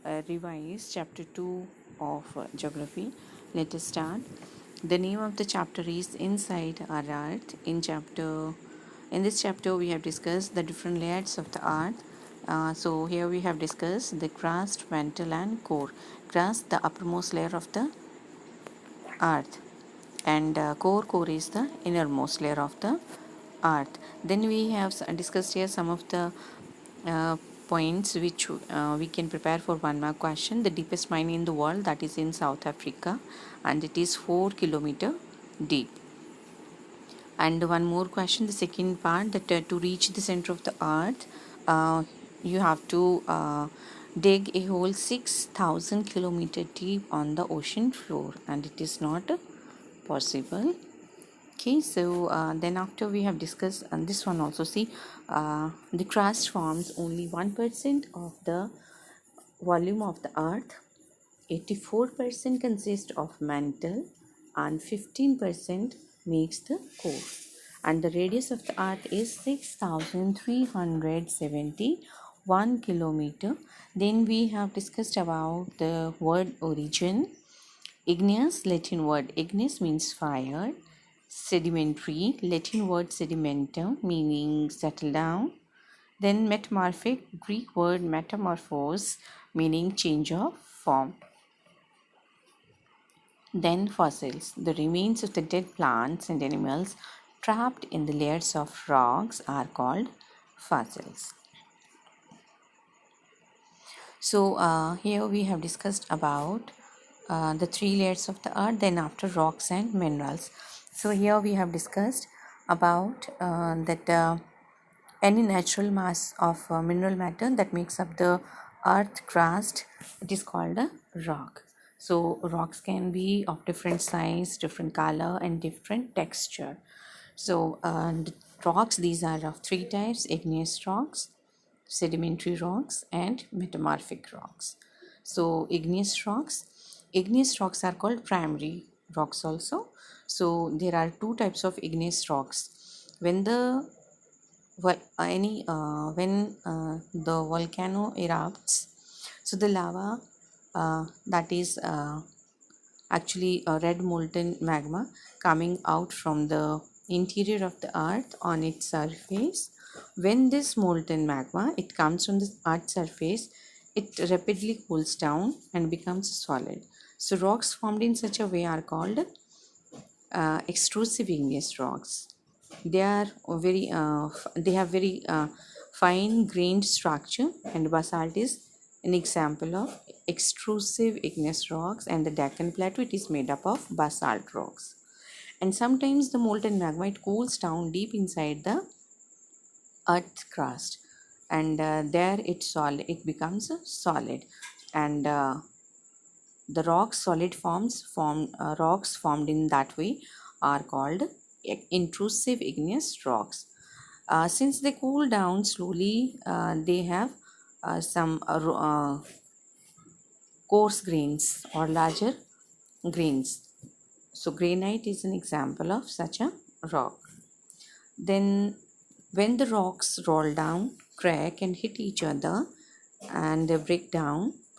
revise chapter 2 of geography. Let us start. The name of the chapter is Inside Our Earth. In this chapter we have discussed the different layers of the earth. So here we have discussed the crust, mantle and core. Crust, the uppermost layer of the earth, and core is the innermost layer of the earth. Then we have discussed here some of the uh, points which we can prepare for one mark question. The deepest mine in the world, that is in South Africa, and it is 4 kilometer deep. And one more question, the second part, that to reach the center of the earth, you have to dig a hole 6,000 kilometer deep on the ocean floor, and it is not possible. Okay, so then after we have discussed and this one also, see, the crust forms only 1% of the volume of the earth, 84% consists of mantle, and 15% makes the core, and the radius of the earth is 6,371 kilometer. Then we have discussed about the word origin. Igneous, Latin word ignis means fire. Sedimentary, Latin word sedimentum meaning settle down. Then metamorphic, Greek word metamorphos meaning change of form. Then fossils, the remains of the dead plants and animals trapped in the layers of rocks are called fossils. So here we have discussed about the three layers of the earth, then after rocks and minerals. So here we have discussed about that any natural mass of mineral matter that makes up the earth crust, it is called a rock. So rocks can be of different size, different color and different texture. So the rocks, these are of three types: igneous rocks, sedimentary rocks and metamorphic rocks. So igneous rocks are called primary rocks also. So there are two types of igneous rocks. When the volcano erupts, so the lava, that is actually a red molten magma coming out from the interior of the earth on its surface. When this molten magma, it comes from the earth surface, it rapidly cools down and becomes solid. So rocks formed in such a way are called extrusive igneous rocks. They are they have very fine grained structure, and basalt is an example of extrusive igneous rocks, and the Deccan Plateau, it is made up of basalt rocks. And sometimes the molten magma, it cools down deep inside the earth crust, and there it becomes solid, and the rocks formed in that way are called intrusive igneous rocks. Since they cool down slowly, they have some coarse grains or larger grains. So granite is an example of such a rock. Then when the rocks roll down, crack and hit each other, and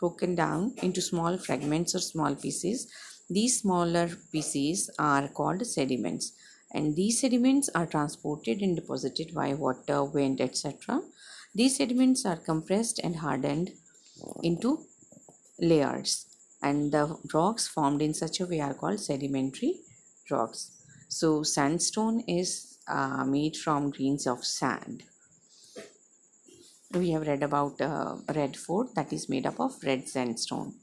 broken down into small fragments or small pieces, these smaller pieces are called sediments, and these sediments are transported and deposited by water, wind, etc. These sediments are compressed and hardened into layers, and the rocks formed in such a way are called sedimentary rocks. So sandstone is made from grains of sand. We have read about red fort, that is made up of red sandstone.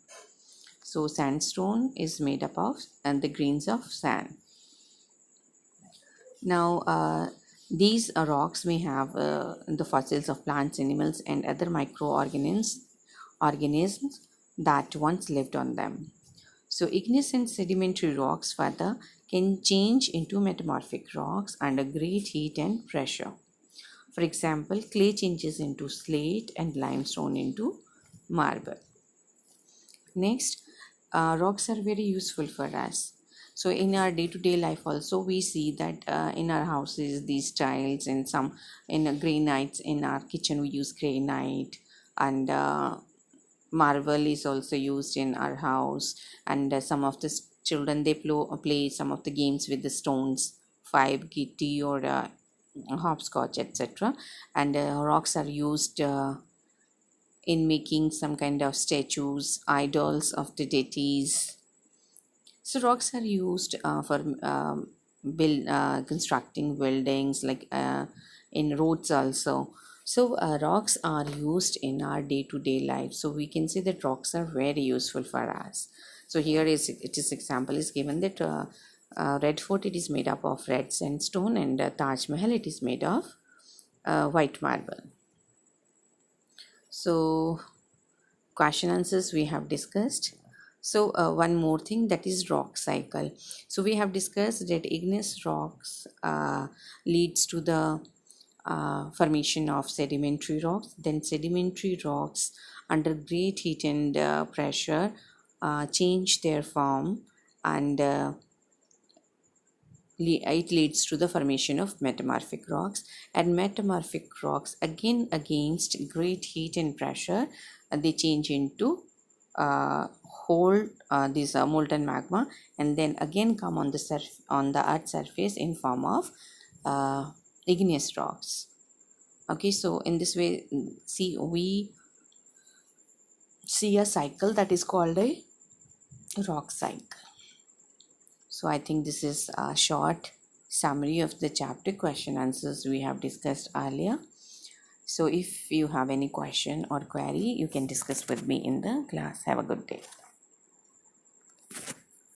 So sandstone is made up of the grains of sand. Now these rocks may have the fossils of plants, animals and other microorganisms that once lived on them. So igneous and sedimentary rocks further can change into metamorphic rocks under great heat and pressure. For example, clay changes into slate and limestone into marble. Next, rocks are very useful for us. So in our day-to-day life also, we see that in our houses, these tiles and granites, in our kitchen we use granite, and marble is also used in our house, and some of the children, they play some of the games with the stones, five gitty or hopscotch, etc. And rocks are used in making some kind of statues, idols of the deities. So rocks are used for constructing buildings, like in roads also. So rocks are used in our day-to-day life. So we can say that rocks are very useful for us. So here is it is example is given that Red Fort, it is made up of red sandstone, and Taj Mahal, it is made of white marble. So question answers we have discussed. So one more thing, that is rock cycle. So we have discussed that igneous rocks leads to the formation of sedimentary rocks. Then sedimentary rocks under great heat and pressure change their form, and it leads to the formation of metamorphic rocks. And metamorphic rocks, again against great heat and pressure, they change into whole this molten magma, and then again come on the earth's surface in form of igneous rocks. Okay, so in this way, we see a cycle that is called a rock cycle. So I think this is a short summary of the chapter question answers we have discussed earlier. So if you have any question or query, you can discuss with me in the class. Have a good day.